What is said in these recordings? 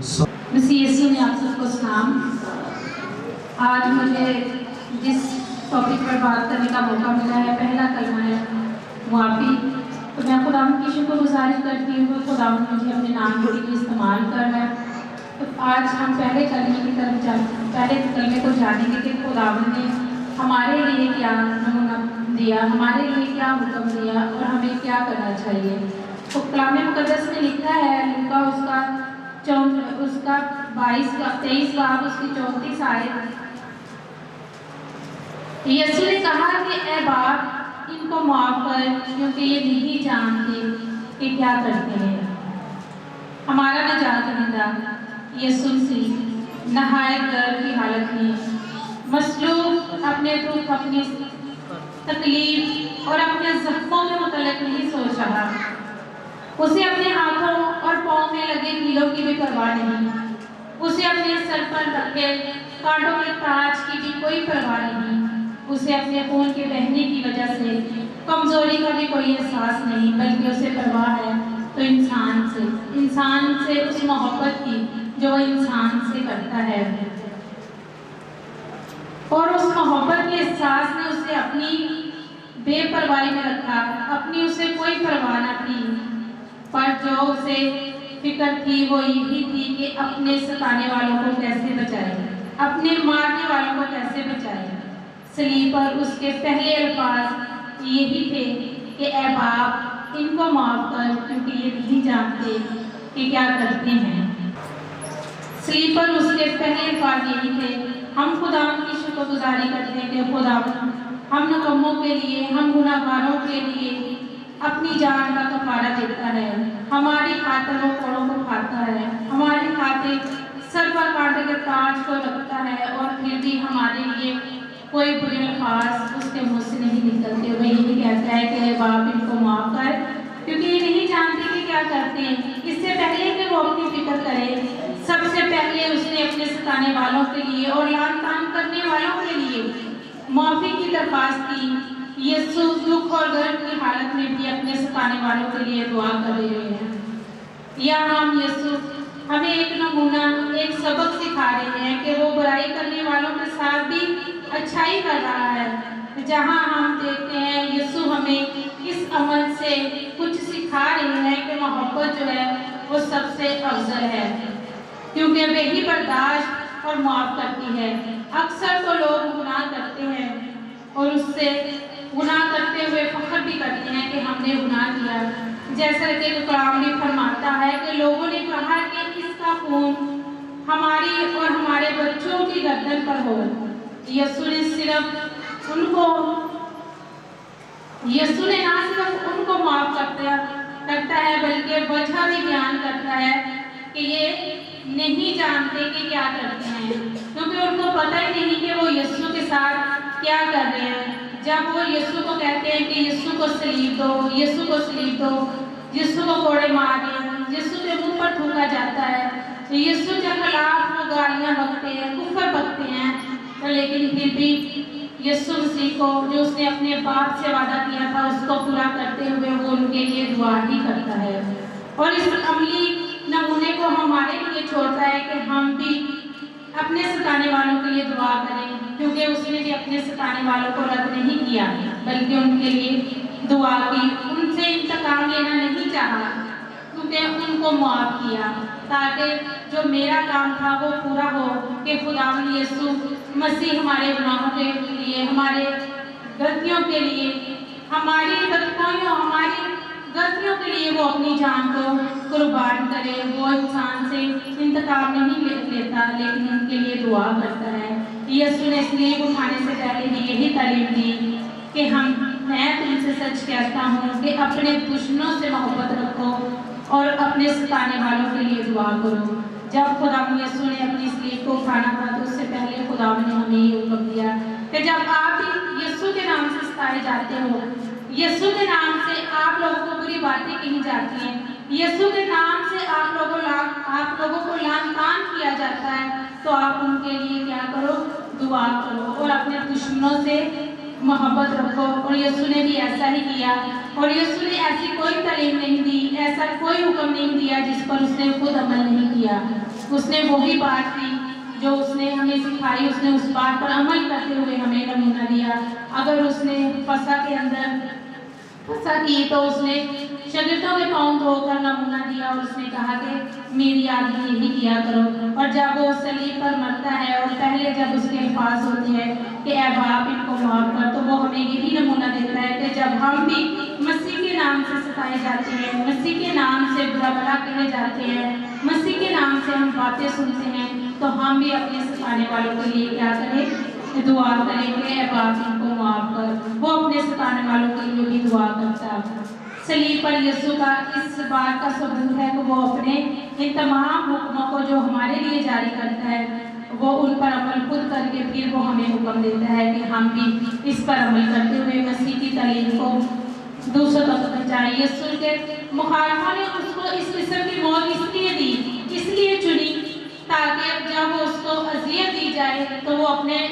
मसीह यीशु में आप सबको सलाम। आज मुझे जिस टॉपिक पर बात करने का मौका मिला है, पहला कलमा है मुआफ़ी। तो मैं खुदा की शुक्रगुज़ारी करती हूँ कि खुदा मुझे अपने नाम के लिए इस्तेमाल कर रहा है। तो आज हम पहले कलमे की तरफ पहले कलमे को जानेंगे कि खुदा ने हमारे लिए क्या नमूना दिया, हमारे लिए क्या हुक्म दिया और हमें क्या करना चाहिए। तो कलाम मुक़द्दस में लिखा है, लूका उसका 23 बाब उसकी 34 आयत। यीशु ने कहा कि ए बाप, इनको माफ़ कर, क्योंकि ये नहीं जानते कि क्या करते हैं। हमारा निजात दहिंदा यीशु मसीह नहायत दर्द की हालत में मसलूब अपने दुख, अपनी तकलीफ और अपने जख्मों के मुतल्लिक़ नहीं सोच रहा। उसे अपने हाथों और पाँव में लगे कीलों की भी परवाह नहीं, उसे अपने सर पर रखे कांटों के ताज की भी कोई परवाह नहीं, उसे अपने खून के बहने की वजह से कमजोरी का भी कोई एहसास नहीं, बल्कि उसे परवाह है तो इंसान से उस मोहब्बत की जो इंसान से करता है। और उस मोहब्बत के एहसास ने उसे अपनी बेपरवाही में रखा, अपनी उसे कोई परवाह न थी। पर जो उसे फिक्र थी वो यही थी कि अपने सताने वालों को कैसे बचाए, अपने मारने वालों को कैसे बचाए। सलीब पर उसके पहले अल्फाज यही थे कि ए बाप, इनको माफ़ कर, क्योंकि ये नहीं जानते कि क्या करते हैं। सलीब पर उसके पहले अल्फाज यही थे। हम खुदा की शुक्रगुज़ारी करते हैं कि खुदा हम नकम्मों के लिए, हम गुनाहगारों के लिए अपनी जान का कफारा देता है, हमारी खातिर वो कोड़ों को खाता है, हमारी खातिर सर पर कांटे के ताज को रखता है, और फिर भी हमारे लिए कोई बुरे अल्फाज उसके मुँह से नहीं निकलते हुए यही कहता है कि बाप, इनको माफ़ कर, क्योंकि ये नहीं जानते कि क्या करते हैं। इससे पहले कि वो अपनी फिक्र करे, सबसे पहले उसने अपने सताने वालों के लिए और लान तान करने वालों के लिए माफ़ी की दरख्वास्त की। यीशु दुख और दर्द की हालत में भी अपने सताने वालों के लिए दुआ कर रहे हैं। या हम यीशु हमें एक नमूना, एक सबक सिखा रहे हैं कि वो बुराई करने वालों के साथ भी अच्छाई कर रहा है। जहां हम देखते हैं यीशु हमें इस अमल से कुछ सिखा रहे हैं कि मोहब्बत जो है वो सबसे अफजल है, क्योंकि वे ही बर्दाश्त और माफ़ करती है। अक्सर तो लोग गुनाह करते हैं और उससे गुनाह करते हुए फख्र भी करते हैं कि हमने गुनाह किया। जैसा कि कलाम भी फरमाता है कि लोगों ने कहा कि इसका खून हमारी और हमारे बच्चों की गर्दन पर हो। यीशु ने ना सिर्फ उनको माफ़ करता है, बल्कि वजह भी बयान करता है कि ये नहीं जानते कि क्या करते हैं, क्योंकि उनको पता ही नहीं कि वो यीशु के साथ क्या कर रहे हैं। जब वो यीशु को कहते हैं कि यीशु को सलीब दो, यीशु को सलीब दो, यीशु को कोड़े मारे, यीशु के मुंह पर थूका जाता है, तो यीशु के खिलाफ वो गालियाँ बकते हैं, कुफर बकते हैं, तो लेकिन फिर भी यीशु मसीह को जो उसने अपने बाप से वादा किया था उसको पूरा करते हुए वो उनके लिए दुआ ही करता है। और इस अमली नमूने को हमारे लिए छोड़ता है कि हम भी अपने सताने वालों के लिए दुआ करें, क्योंकि उसने भी अपने सताने वालों को रद्द नहीं किया, बल्कि उनके लिए दुआ की, उनसे इंतकाम लेना नहीं चाहा, क्योंकि उनको माफ़ किया, ताकि जो मेरा काम था वो पूरा हो कि खुदावंद यीशु मसीह हमारे गुनाहों के लिए, हमारे गलतियों के लिए, हमारी बदकामियों, हमारी गलतियों के लिए वो अपनी जान को कुर्बान करे। वो इंसान से इंतकाम नहीं लेता, लेकिन उनके लिए दुआ करता है। यीशु ने स्लीब उठाने से पहले भी यही तालीम दी कि मैं तुमसे सच कहता हूँ कि अपने दुश्मनों से मोहब्बत रखो और अपने सताने वालों के लिए दुआ करो। जब खुदा यीशु ने अपनी स्लीब को उठाना था तो उससे पहले खुदा ने हमें ये हुक्म दिया कि जब आप यीशु के नाम से सताए जाते हो, यीशु के नाम से आप लोगों को बुरी बातें कही जाती हैं, यीशु के नाम से आप लोगों को लान तान किया जाता है, तो आप उनके लिए क्या करो, दुआ करो और अपने दुश्मनों से मोहब्बत रखो। और यीशु ने भी ऐसा ही किया, और यीशु ने ऐसी कोई तालीम नहीं दी, ऐसा कोई हुक्म नहीं दिया जिस पर उसने खुद अमल नहीं किया। اس نے وہی بات کی جو اس نے ہمیں سکھائی، اس نے اس بات پر عمل کرتے ہوئے ہمیں نمونہ دیا۔ اگر اس نے فسح کے اندر فسح کی تو اس نے شاگردوں کے پاؤں دھو کر نمونہ دیا اور اس نے کہا کہ میری آگے یہی کیا کرو۔ اور جب وہ صلیب پر مرتا ہے اور پہلے جب اس کے الفاظ ہوتے ہیں کہ اے باپ ان کو معاف کر، تو وہ ہمیں یہی نمونہ دیتا ہے کہ جب ہم بھی مسیح کے نام سے ستائے جاتے ہیں، مسیح کے نام سے برا بھلا کہے جاتے ہیں، مسیح کے نام سے ہم باتیں سنتے ہیں، تو ہم بھی اپنے ستانے والوں کے لیے کیا کریں؟ دعا کریں کہ اے باپ ان کو معاف کر۔ وہ اپنے ستانے والوں کے لیے بھی دعا کرتا ہے۔ صلیب پر یسوع کا اس بات کا ثبوت ہے کہ وہ اپنے ان تمام حکموں کو جو ہمارے لیے جاری کرتا ہے، وہ ان پر عمل خود کر کے پھر وہ ہمیں حکم دیتا ہے کہ ہم بھی اس پر عمل کرتے ہوئے مسیح کی تعلیم کو دوسروں تک پہنچائیں۔ یسوع کے مخالفوں نے اس کو اس قسم کی موت اس لیے دی، اس لیے چنی تاکہ جب اس کو اذیت دی جائے تو وہ اپنے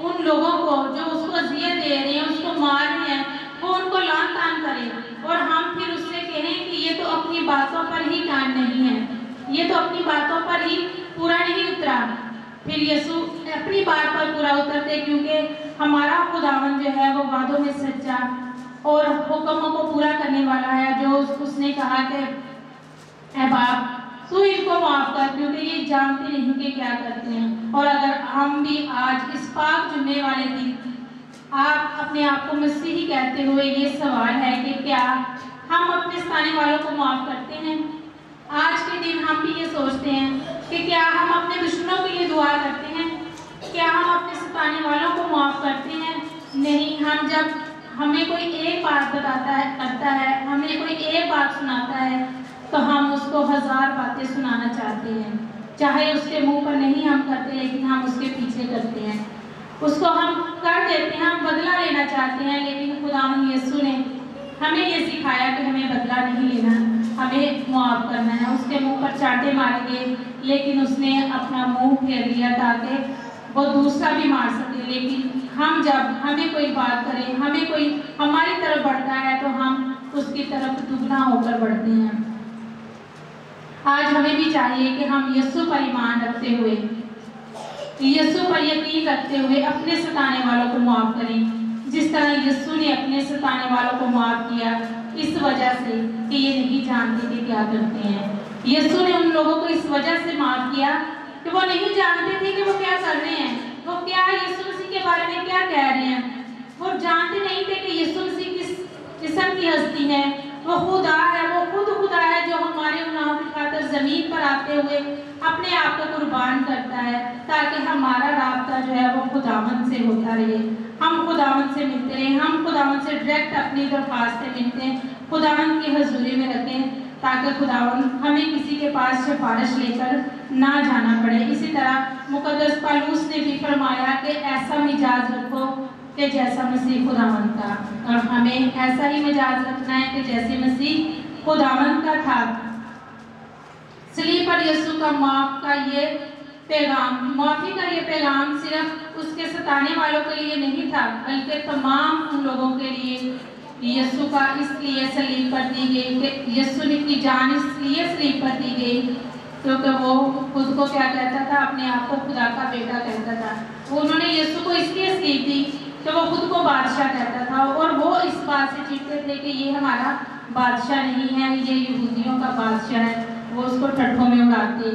ان لوگوں کو جو اس کو اذیت دے رہے ہیں، اس کو مار رہے ہیں، وہ ان کو لعن طعن کرے اور ہم پھر اس سے کہیں کہ یہ تو اپنی باتوں پر ہی قائم نہیں ہے، یہ تو اپنی باتوں پر ہی پورا نہیں اترا۔ پھر یسوع اپنی بات پر پورا اترتے کیونکہ ہمارا خداوند جو ہے وہ وعدوں میں سچا اور حکموں کو پورا کرنے والا ہے، جو اس نے کہا کہ اے باپ تو ان کو معاف کر کیونکہ یہ جانتے نہیں کہ کیا کرتے ہیں۔ اور اگر ہم بھی آج اس پاک جمعے والے دن آپ اپنے آپ کو مسیحی کہتے ہوئے یہ سوال ہے کہ کیا ہم اپنے ستانے والوں کو معاف کرتے ہیں؟ آج کے دن ہم بھی یہ سوچتے ہیں کہ کیا ہم اپنے دشمنوں کے لیے دعا کرتے ہیں؟ کیا ہم اپنے ستانے والوں کو معاف کرتے ہیں؟ نہیں، ہم جب ہمیں کوئی ایک بات کرتا ہے، ہمیں کوئی ایک بات سناتا ہے تو ہم اس کو 1000 باتیں سنانا چاہتے ہیں، چاہے اس کے منہ پر نہیں ہم کرتے لیکن ہم اس کے پیچھے کرتے ہیں، اس کو ہم کر دیتے ہیں، ہم بدلہ لینا چاہتے ہیں۔ لیکن خداوند یسوع نے ہمیں یہ سکھایا کہ ہمیں بدلہ نہیں لینا، ہمیں معاف کرنا ہے۔ اس کے منہ پر چانٹے مارے گئے لیکن اس نے اپنا منہ پھیر لیا تاکہ وہ دوسرا بھی مار سکے۔ لیکن ہم جب ہمیں کوئی بات کرے، ہمیں کوئی ہماری طرف بڑھتا ہے تو ہم اس کی طرف دگنا ہو کر بڑھتے ہیں۔ آج ہمیں بھی چاہیے کہ ہم یسوع پر ایمان رکھتے ہوئے، یسوع پر یقین رکھتے ہوئے اپنے ستانے والوں کو معاف کریں، جس طرح یسوع نے اپنے ستانے والوں کو معاف کیا، اس وجہ سے کہ یہ نہیں جانتے کہ کیا کرتے ہیں۔ یسوع نے ان لوگوں کو اس وجہ سے معاف کیا کہ وہ نہیں جانتے تھے کہ وہ کیا کر رہے ہیں، وہ کیا یسوع مسیح کے بارے میں کیا کہہ رہے ہیں۔ وہ جانتے نہیں تھے کہ یسوع مسیح کس قسم کی ہستی ہے، وہ خدا ہے، وہ خود خدا ہے جو ہمارے گناہوں کی خاطر زمین پر آتے ہوئے اپنے آپ کو قربان کرتا ہے تاکہ ہمارا رابطہ جو ہے وہ خداوند سے ہوتا رہے، ہم خداوند سے ملتے رہیں، ہم خداوند سے ڈائریکٹ اپنی درخواستیں ملتے ہیں، خداوند کی حضوری میں رکھیں تاکہ خداوند ہمیں کسی کے پاس سفارش لے کر نہ جانا پڑے۔ اسی طرح مقدس پالوس نے بھی فرمایا کہ ایسا مزاج رکھو کہ جیسا مسیح خداوند کا، اور ہمیں ایسا ہی مزاج رکھنا ہے کہ جیسے مسیح خداوند کا تھا۔ صلیب پر یسوع کا معاف کا یہ پیغام، معافی کا یہ پیغام صرف اس کے ستانے والوں کے لیے نہیں تھا بلکہ تمام ان لوگوں کے لیے یسوع کا اس لیے صلیب پر دی گئی کہ یسوع کی جان اس لیے صلیب پر دی گئی کیونکہ وہ خود کو کیا کہتا تھا، اپنے آپ کو خدا کا بیٹا کہتا تھا۔ انہوں نے یسوع کو اس لیے صلیب دی کہ وہ خود کو بادشاہ کہتا تھا اور وہ اس بات سے چیختے تھے کہ یہ ہمارا بادشاہ نہیں ہے، یہ یہودیوں کا بادشاہ ہے۔ وہ اس کو ٹھٹھوں میں اڑاتے،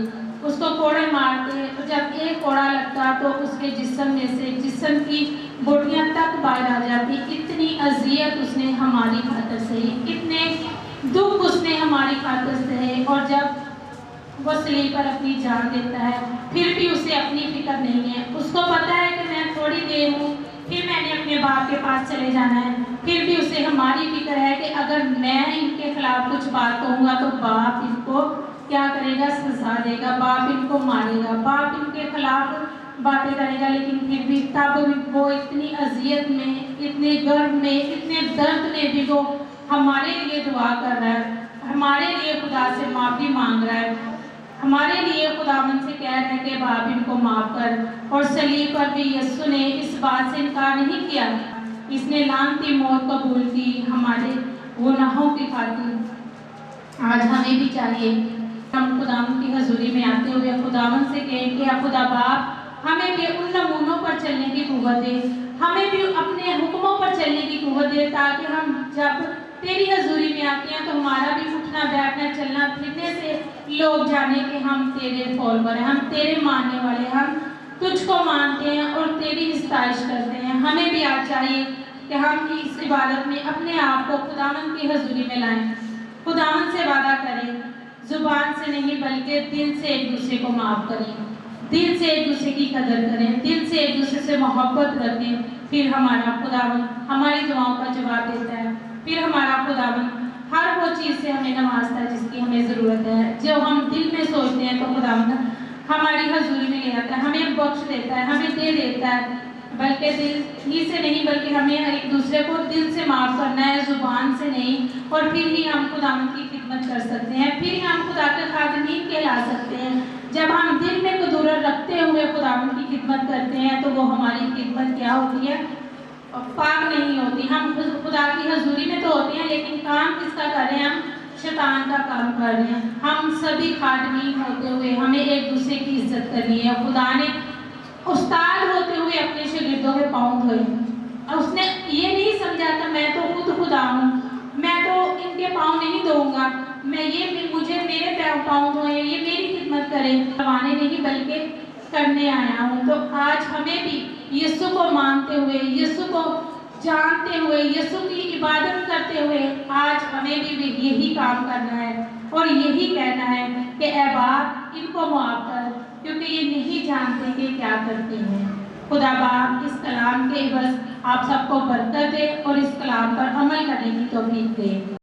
اس کو کوڑے مارتے، تو جب ایک کوڑا لگتا تو اس کے جسم میں سے جسم کی بوٹیاں تک باہر آ جاتی۔ اتنی اذیت اس نے ہماری خاطر سہی، اتنے دکھ اس نے ہماری خاطر سہے، اور جب وہ صلیب پر اپنی جان دیتا ہے پھر بھی اسے اپنی فکر نہیں ہے۔ اس کو پتا ہے کہ میں تھوڑی دیر ہوں پھر میں نے اپنے باپ کے پاس چلے جانا ہے، پھر بھی اسے ہماری فکر ہے کہ اگر میں ان کے خلاف کچھ بات کہوں گا تو باپ ان کو کیا کرے گا، سزا دے گا، باپ ان کو مارے گا، باپ ان کے خلاف باتیں کرے گا۔ لیکن پھر بھی تب بھی وہ اتنی اذیت میں، اتنے گرم میں، اتنے درد میں بھی وہ ہمارے لیے دعا کر رہا ہے، ہمارے لیے خدا سے معافی مانگ رہا ہے، ہمارے لیے خداوند سے کہہ رہا ہے کہ باپ ان کو معاف کر۔ اور صلیب پر بھی یسوع نے اس بات سے انکار نہیں کیا، اس نے لعنتی موت قبول کی ہمارے گناہوں کی خاطر۔ آج ہمیں بھی چاہیے ہم खुदावंद की हजूरी में आते हुए खुदावंद से कहें कि खुदा बाप हमें भी उन नमूनों पर चलने की कुव्वत दे, हमें भी अपने हुक्मों पर चलने की कुव्वत दे, ताकि हम जब तेरी हजूरी में आते हैं तो हमारा भी उठना बैठना चलना फिरने से लोग जाने कि हम तेरे फॉलोअर हैं, हम तेरे मानने वाले, हम तुझको मानते हैं और तेरी इस्ताइश करते हैं। हमें भी आज चाहिए कि हम इस इबादत में अपने आप को खुदावंद की हजूरी में लाएं, खुदावंद से वादा करें, जुबान से नहीं बल्कि दिल से एक दूसरे को माफ़ करें, दिल से एक दूसरे की कदर करें, दिल से एक दूसरे से मोहब्बत रखें। फिर हमारा खुदावंद हमारी दुआओं का जवाब देता है, फिर हमारा खुदावंद हर वो चीज़ से हमें नवाजता है जिसकी हमें ज़रूरत है। जो हम दिल में सोचते हैं तो खुदावंद हमारी हजूरी में ले आता है, हमें बख्श देता है, हमें दे देता है। बल्कि दिल ही से नहीं बल्कि हमें एक दूसरे को दिल से माफ़ करना है, ज़ुबान से नहीं, और फिर ही हम खुदावंद की खिदमत कर सकते हैं, फिर ही हम खुदा के खादिमीन कहला सकते हैं। जब हम दिल में कुदूरत रखते हुए खुदावंद की खिदमत करते हैं तो वो हमारी खिदमत क्या होती है? पाक नहीं होती। हम खुदा की हजूरी में तो होते हैं लेकिन काम किसका कर रहे हैं? हम शैतान का काम कर रहे हैं। हम सभी खादिमीन होते हुए हमें एक दूसरे की इज्जत करनी है। खुदा ने उस्ताद होते हुए अपने शागिर्दों के पाँव धोए, और उसने ये नहीं समझा कि मैं तो खुद खुदा हूँ, मैं तो इनके पाँव नहीं धोऊंगा, मुझे मेरे पाँव धोए, ये मेरी खिदमत करें, करवाने नहीं बल्कि करने आया हूँ। तो आज हमें भी यीशु को मानते हुए, यीशु को जानते हुए, यीशु की इबादत करते हुए आज हमें भी यही काम करना है और यही कहना है कि ऐ बाप इनको माफ़ कर, क्योंकि ये नहीं जानते कि क्या करते हैं। खुदा बाप इस कलाम के बस आप सबको बरकत दे और इस कलाम पर अमल करने की तौफीक दे।